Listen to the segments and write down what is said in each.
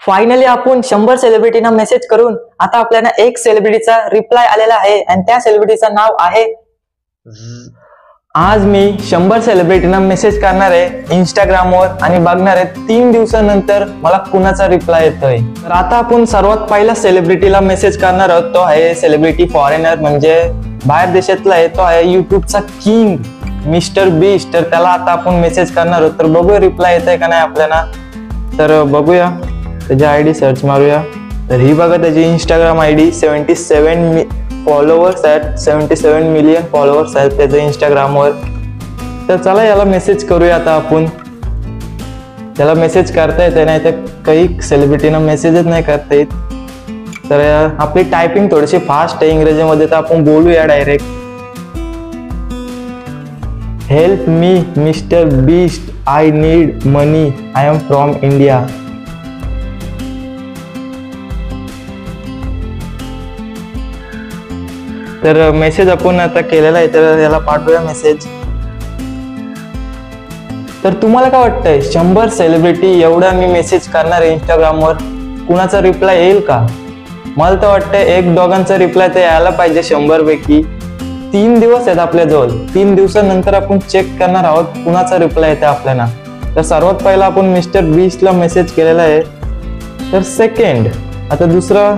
Finally आपण 100 सेलिब्रिटींना message करून आता आपल्याला एक सेलिब्रिटीचा रिप्लाय आलेला आहे आणि त्या सेलिब्रिटीचं नाव आहे आज मी 100 सेलिब्रिटींना मेसेज करणार आहे इंस्टाग्रामवर आणि बघणार आहे 3 दिवसानंतर मला कुणाचा रिप्लाय येतोय। तर आता आपण सर्वात पहिला सेलिब्रिटीला मेसेज करणार आहोत, तो आहे सेलिब्रिटी फॉरेनर, म्हणजे बाहेर देशातला आहे, तो आहे युट्यूबचा किंग मिस्टर बीस्ट। तर त्याला आता आपण मेसेज करणार आहोत, तर बघूया रिप्लाय येतोय का नाही आपल्याला। तर बघूया, त्याची आयडी सर्च मारूया। तर ही बघा त्याची इंस्टाग्राम आयडी 77 फॉलोअर्स आहेत, 77 मिलियन फॉलोअर्स आहेत त्याच्या इंस्टाग्रामवर। तर चला याला मेसेज करूया आता आपण। त्याला मेसेज करता येते, नाही तर काही सेलिब्रिटीना मेसेजच नाही करता येत। तर आपली टायपिंग थोडीशी फास्ट आहे इंग्रजीमध्ये, तर आपण बोलूया direct. Help me mister beast, I need money, I am from India. तर मेसेज आपण आता केलेला आहे, तर याला पाठवूया मेसेज। तर तुम्हाला काय वाटतंय 100 सेलिब्रिटी एवढा मी मेसेज करणार आहे इंस्टाग्रामवर, कुणाचा रिप्लाय येईल का? मला तर वाटतंय एक दोघांचा रिप्लाय तर यायला पाहिजे 100 पैकी। 3 दिवस आहेत आपल्याजवळ, 3 दिवसानंतर आपण चेक करणार आहोत कुणाचा रिप्लाय येते आपल्याला। तर सर्वात पहिला आपण मिस्टर बीस्टला मेसेज केलेला आहे। तर सेकंड आता दुसरा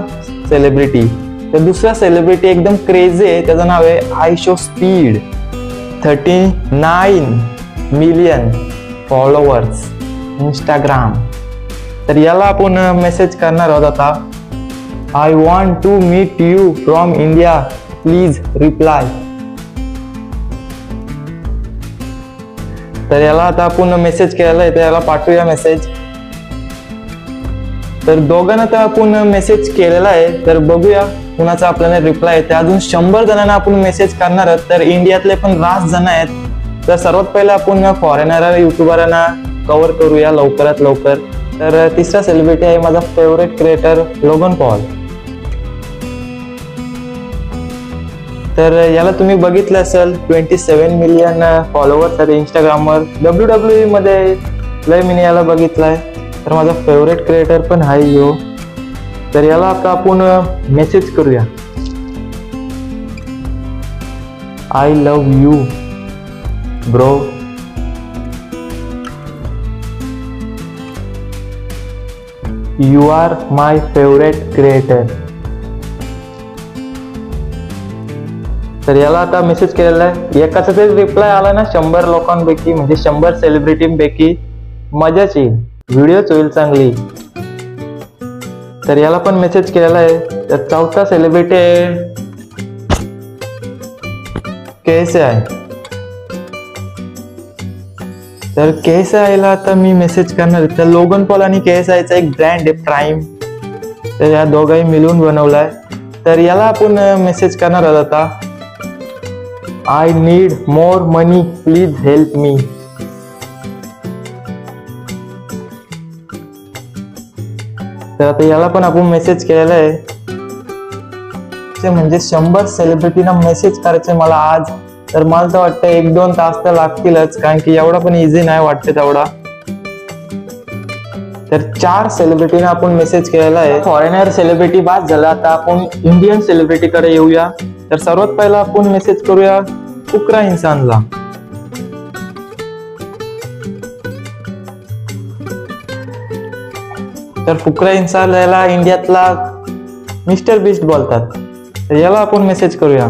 सेलिब्रिटी, तर दुसरा सेलिब्रिटी एकदम क्रेझी आहे, त्याचं नाव आहे I Show Speed, 39 million followers Instagram. तर याला आपण मेसेज करणार आहोत आता। I want to meet you from India, please reply. तर याला आता आपण मेसेज केलेला आहे, तर याला पाठवूया मेसेज। तर दोघांना तर आपण मेसेज केलेला आहे, तर बघूया कुणाचा आपल्याला रिप्लाय येते। अजून 100 जणांना आपण मेसेज करणार आहोत, तर इंडियातले पण रास जण आहेत। तर सर्वात पहिला आपण फॉरेनर युट्यूबरांना कव्हर करूया लवकरात लवकर। तर तिसरा सेलिब्रिटी आहे माझा फेवरेट क्रिएटर लोगन पॉल। तर याला तुम्ही बघितलं असेल 27 मिलियन फॉलोअर्स आहेत इंस्टाग्रामवर। WWE मध्ये लय मी याला बघितलंय, तर माझा फेवरेट क्रिएटर पण आहे यो। तर याला आता आपण मेसेज करूया। I love you bro, you are my favourite creator. तर याला आता मेसेज केलेला आहे। एकाचा तरी रिप्लाय आला ना 100 लोकांपैकी, म्हणजे 100 सेलिब्रिटींपैकी, मजाच येईल, व्हिडिओच होईल चांगली। तर याला पण मेसेज केलेला आहे। तर चौथा सेलिब्रिटी आहे KSI। तर KSI ला आता मी मेसेज करणार आहे। तर लोगन पॉल आणि KSI चा एक ब्रँड आहे प्राइम, तर या दोघांनी मिळून बनवलाय। तर याला आपण मेसेज करणार आहोत आता। I need more money, please help me. तर आता याला पण आपण मेसेज केलेला आहे। म्हणजे 100 सेलिब्रिटीना मेसेज करायचे मला आज, तर मला तर वाटतं 1-2 तास तर लागतीलच, कारण की एवढा पण इझी नाही वाटते तेवढा। तर 4 सेलिब्रिटीना आपण मेसेज केलेला आहे। फॉरेनर सेलिब्रिटी बाद झाला, आता आपण इंडियन सेलिब्रिटी कडे येऊया। तर सर्वात पहिला आपण मेसेज करूया फुकरा इन्सानला। तर फुकरा इन्सान याला इंडियातला मिस्टर बीस्ट बोलतात, तर याला आपण मेसेज करूया।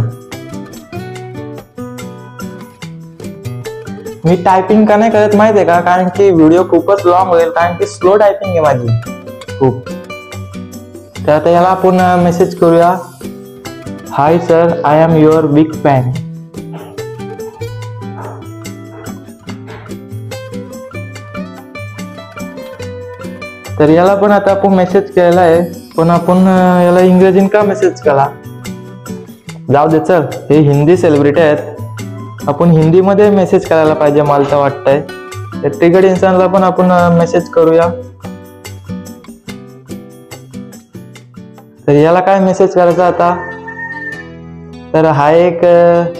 मी टायपिंग का नाही करत माहिती आहे का, कारण की व्हिडिओ खूपच लॉंग होईल, कारण की स्लो टायपिंग आहे माझी खूप। तर आता याला आपण मेसेज करूया। Hi sir, I am your big fan. तर याला पण आता आपण मेसेज केलेला आहे, पण आपण याला इंग्रजीत का मेसेज केला, जाऊ दे चल, हे हिंदी सेलिब्रिटी आहेत, आपण हिंदीमध्ये मेसेज करायला पाहिजे मला तर वाटतंय। तर तिकड इन्सानला पण आपण मेसेज करूया। तर याला काय मेसेज करायचा आता, तर हा एक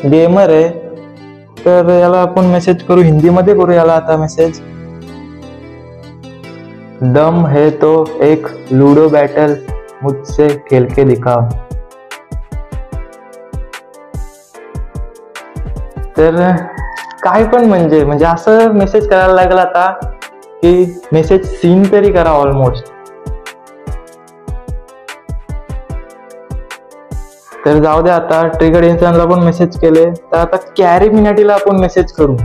गेमर आहे, तर याला आपण मेसेज करू, हिंदीमध्ये करू याला आता मेसेज। दम है तो एक लूडो बैटल मुझसे खेल के दिखाओ। तर काय पण म्हणजे असं मेसेज करायला लागला आता की मेसेज सीन तरी करा ऑलमोस्ट। तर जाऊ दे, आता ट्रिगर्ड इन्स्टंटला पण मेसेज केले, तर आता कॅरी मिनाटीला आपण मेसेज करू।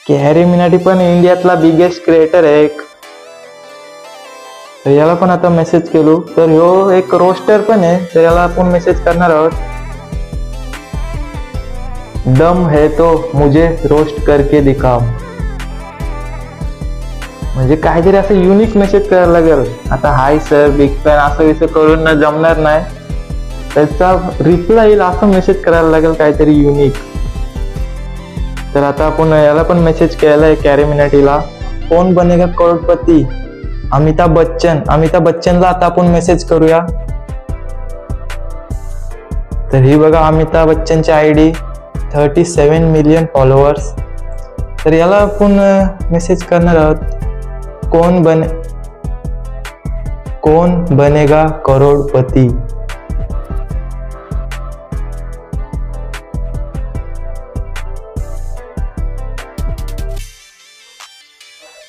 कॅरी मिनाटी पण इंडियातला बिगेस्ट क्रिएटर आहे एक, तर याला पण आता मेसेज केलो। तर ह्यो एक रोस्टर पण आहे, तर याला आपण मेसेज करणार आहोत। दम है तो मुझे रोस्ट करके दिखाओ। म्हणजे काहीतरी असं युनिक मेसेज करायला लागेल। आता हाय सर, बिग फॅन असं विषय करून ना जमणार नाही, त्याचा रिप्लाय येईल असं मेसेज करायला लागेल काहीतरी युनिक। तर आता आपण याला पण मेसेज केलाय कॅरी मिनाटीला, कौन बनेगा करोडपती, अमिताभ बच्चनला आता आपण मेसेज करूया। तर ही बघा अमिताभ बच्चनची आयडी, 37 मिलियन फॉलोअर्स। तर याला आपण मेसेज करणार आहोत, कौन बनेगा करोडपती।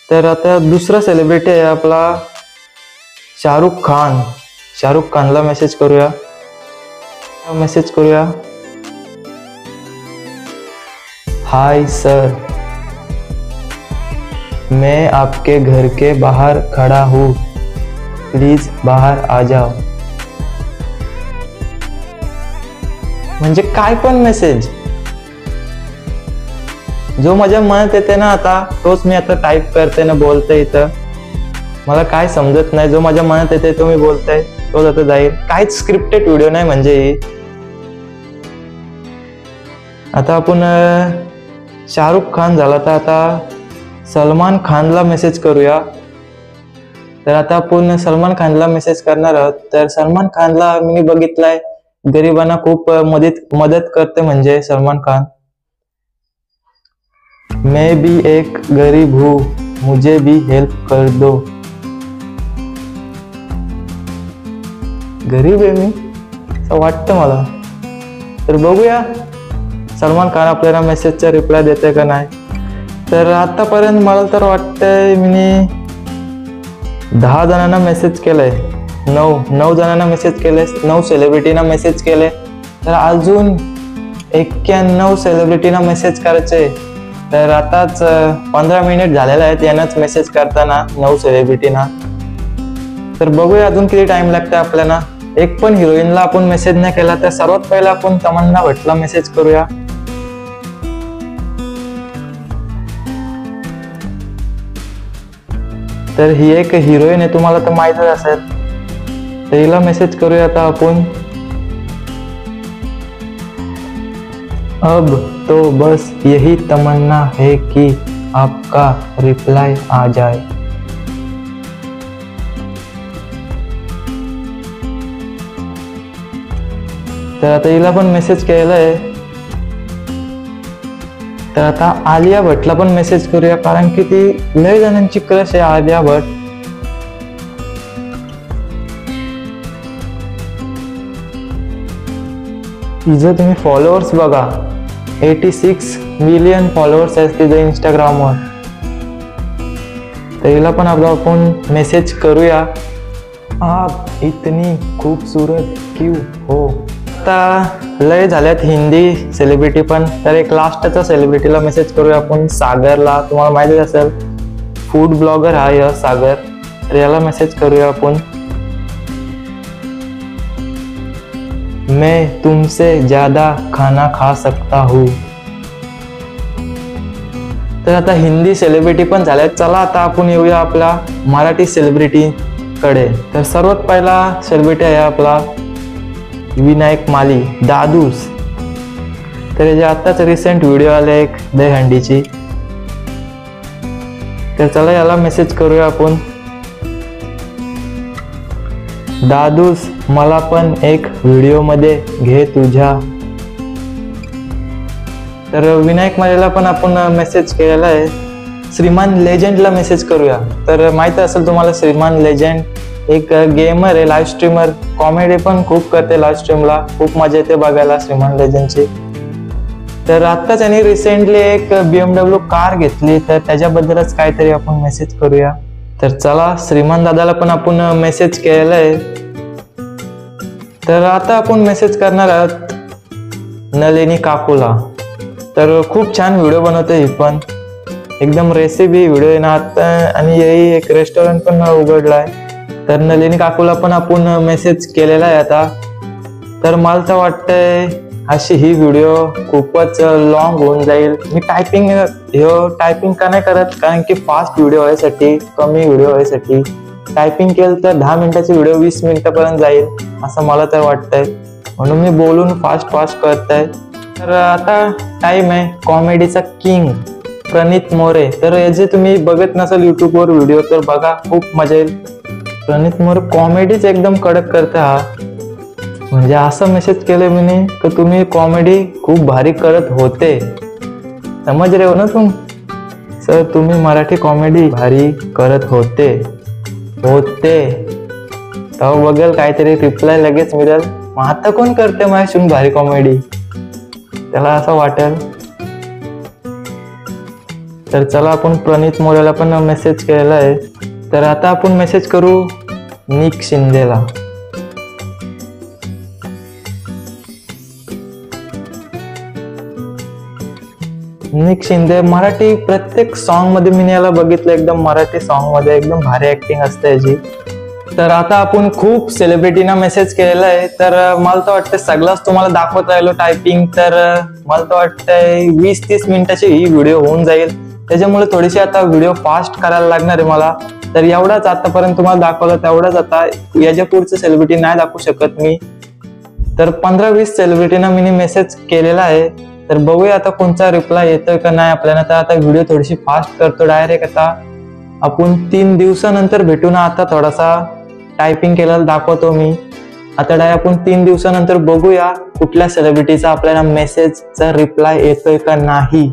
तर आता दुसरा सेलिब्रिटी आहे आपला शाहरुख खानला मेसेज करूया। हाय सर, मैं आपके घर के बाहर खड़ा हूँ, प्लीज बाहर आ जाओ। म्हणजे काय पण मेसेज जो माझ्या मनात येते ना आता तोच मी आता टाइप करते ना बोलते। इथं मला काय समजत नाही, जो माझ्या मनात येते तो मी बोलते, तोच आता जाईल। काहीच स्क्रिप्टेड व्हिडिओ नाही म्हणजे। आता आपण शाहरुख खान झाला, तर आता सलमान खानला मेसेज करूया। तर आता आपण सलमान खानला मेसेज करणार आहोत। तर सलमान खानला मी बघितलंय गरिबांना खूप मदत करते म्हणजे सलमान खान। मैं भी एक गरीब हूँ, मुझे भी हेल्प कर दो। गरीब आहे मी असं वाटतं मला। तर बघूया सलमान खान आपल्याला मेसेजचा रिप्लाय देते का नाही। तर आतापर्यंत मला तर वाटतंय मी 10 जणांना मेसेज केलंय, 9 जणांना मेसेज केले, 9 सेलिब्रिटीना मेसेज केले। तर अजून 91 सेलिब्रिटीना मेसेज करायचे। तर आताच 15 मिनिट झालेले आहेत यांनाच मेसेज करताना 9 सेलिब्रिटीना। तर बघूया अजून किती टाइम लागतं आपल्याला। एक पण हिरोईनला आपण मेसेज नाही केला, तर सर्वात पहिला आपण तमन्ना भट्टला मेसेज करूया। तर ही एक हिरोईन आहे, तुम्हाला तर माहितच असेल। तर हिला मेसेज करूया आता आपण। अब तो बस यही तमन्ना है कि आपका रिप्लाई आ जाए। तर आता हिला पण मेसेज केलाय। तर आता आलिया भट्टला पण मेसेज करूया, कारण की ती लय जणांची क्रश आहे आलिया भट्ट। तिचं तुम्ही फॉलोअर्स बघा, 86 मिलियन फॉलोअर्स आहेत तिथे इंस्टाग्रामवर। तर हिला पण आपण मेसेज करूया, आप इतनी खूबसूरत क्यों हो। आता लय झाल्यात हिंदी सेलिब्रिटी पण। तर एक लास्टचा सेलिब्रिटीला मेसेज करूया आपण, सागरला। तुम्हाला माहितीच असेल फूड ब्लॉगर आहे सागर। तर याला मेसेज करूया आपण। मैं तुमसे ज्यादा खाना खा सकता हूँ। तर आता हिंदी सेलिब्रिटी पण झाल्यात। चला आता आपण येऊया आपल्या मराठी सेलिब्रिटी कडे। तर सर्वात पहिला सेलिब्रिटी आहे आपला विनायक माली, दादूस। तर याचे आताच रिसेंट व्हिडिओ आले एक दहीहंडीची। तर चला याला मेसेज करूया आपण। दादूस, मला पण एक व्हिडिओ मध्ये घे तुझ्या। तर विनायक मालेला पण आपण मेसेज केलेला आहे. श्रीमान लेजंडला मेसेज करूया. तर माहित असेल तुम्हाला श्रीमान लेजंड एक गेमर आहे, लाईव्ह स्ट्रीमर, कॉमेडी पण खूप करते लाईव्ह स्ट्रीमला, खूप मजा येते बघायला श्रीमान लेजंडची. तर आत्ताच त्यांनी रिसेंटली एक BMW कार घेतली, तर त्याच्याबद्दलच काहीतरी आपण मेसेज करूया. तर चला श्रीमान दादाला पण आपण मेसेज केलेला आहे. तर आता आपण मेसेज करणार आहोत नलिनी काकूला. तर खूप छान व्हिडिओ बनवते ही पण, एकदम रेसिपी व्हिडिओ आहे ना आता, आणि यही एक रेस्टॉरंट पण उघडलाय. तर नलिनी काकूला पण आपण मेसेज केलेला आहे आता. तर मला तर वाटतंय अशी ही व्हिडिओ खूपच लॉंग होऊन जाईल. मी टायपिंग का नाही करत, कारण की फास्ट व्हिडिओ व्हायसाठी, कमी व्हिडिओ व्हायसाठी टायपिंग केलं तर 10 मिनिटाची व्हिडिओ 20 मिनिटापर्यंत जाईल असं मला तर वाटतंय, म्हणून मी बोलून फास्ट करताय. तर आता टाइम आहे कॉमेडीचा किंग प्रणित मोरे. तर याचे तुम्ही बघत नसाल युट्यूबवर व्हिडिओ तर बघा, खूप मजा येईल. प्रणित मोरे कॉमेडीच एकदम कडक करते हा. म्हणजे असं मेसेज केलं मी की तुम्ही कॉमेडी खूप भारी करत होते, समज रे हो ना तुम सर, तुम्ही मराठी कॉमेडी भारी करत होते तेव्हा बघेल काहीतरी रिप्लाय लगेच मिळेल. मग आता कोण करते माझ्याशी भारी कॉमेडी, त्याला असं वाटेल. तर चला आपण प्रणित मोरेला पण मेसेज केलेला आहे. तर आता आपण मेसेज करू निक शिंदेला. निक शिंदे मराठी प्रत्येक सॉन्ग मध्ये मी याला बघितलं, एकदम मराठी सॉन्ग मध्ये एकदम भारी ऍक्टिंग असते याची. तर आता आपण खूप सेलिब्रिटीना मेसेज केलेला आहे. तर मला तर वाटतं सगळंच तुम्हाला दाखवत राहिलो टायपिंग. तर मला तर वाटतंय 20-30 मिनिटाची ही व्हिडिओ होऊन जाईल, त्याच्यामुळे थोडीशी आता व्हिडिओ फास्ट करायला लागणार आहे मला. तर एवढाच आतापर्यंत तुम्हाला दाखवलं तेवढाच, आता याच्या पुढचं सेलिब्रिटी नाही दाखवू शकत मी. तर 15-20 सेलिब्रिटीना मी मेसेज केलेला आहे. तर बघूया आता कोणता रिप्लाय येतोय का नाही आपल्याला. तर आता व्हिडिओ थोडीशी फास्ट करतो डायरेक्ट. आता आपण 3 दिवसानंतर भेटू ना. आता थोडासा टायपिंग केलेला दाखवतो मी. आता आपण 3 दिवसानंतर बघूया कुठल्या सेलिब्रिटीचा आपल्याला मेसेजचा रिप्लाय येतोय का नाही.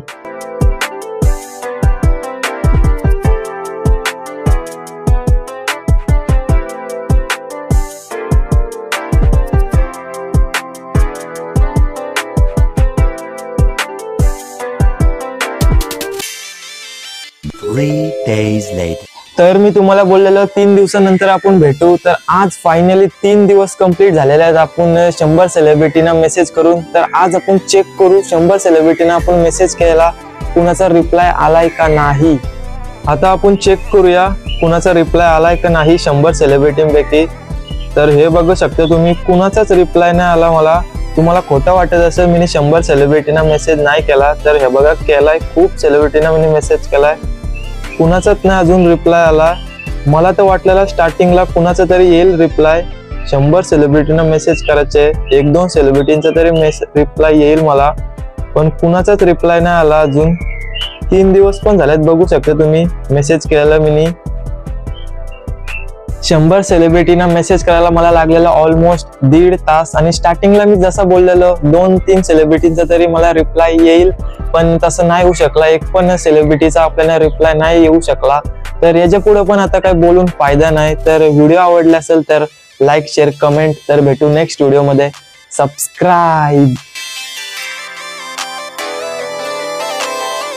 तर मी तुम्हाला बोललेलो 3 दिवसानंतर आपण भेटू. तर आज फायनली 3 दिवस कंप्लीट झालेले आहेत आपण 100 सेलिब्रिटीना मेसेज करून. तर आज आपण चेक करू 100 सेलिब्रिटीना आपण मेसेज केला, कुणाचा रिप्लाय आलाय का नाही. आता आपण चेक करूया कुणाचा रिप्लाय आलाय का नाही 100 सेलिब्रिटींपैकी. तर हे बघू शकता तुम्ही, कुणाचाच रिप्लाय नाही आला मला. तुम्हाला खोटं वाटत असेल मी 100 सेलिब्रिटीना मेसेज नाही केला, तर हे बघा केलाय, खूप सेलिब्रिटीना मी मेसेज केलाय, कुणाचाच नाही अजून रिप्लाय आला. मला तर वाटलेला स्टार्टिंगला कुणाचा तरी येईल रिप्लाय. 100 सेलिब्रिटीना मेसेज करायचे, 1-2 सेलिब्रिटींचा तरी रिप्लाय येईल मला, पण कुणाचाच रिप्लाय नाही आला अजून. 3 दिवस पण झालेत, बघू शकता तुम्ही मेसेज केलेला मी. 100 सेलिब्रिटीना मेसेज करायला मला लागलेला ऑलमोस्ट 1.5 तास. आणि स्टार्टिंगला मी जसं बोललेलो 2-3 सेलिब्रिटींचा तरी मला रिप्लाय येईल, पण तसं नाही होऊ शकला. एक पण सेलिब्रिटीचा आपल्याला रिप्लाय नाही येऊ शकला. तर याच्या पुढे पण आता काय बोलून फायदा नाही. तर व्हिडिओ आवडला असेल तर लाईक, शेअर, कमेंट. तर भेटू नेक्स्ट व्हिडिओ मध्ये. सबस्क्राईब.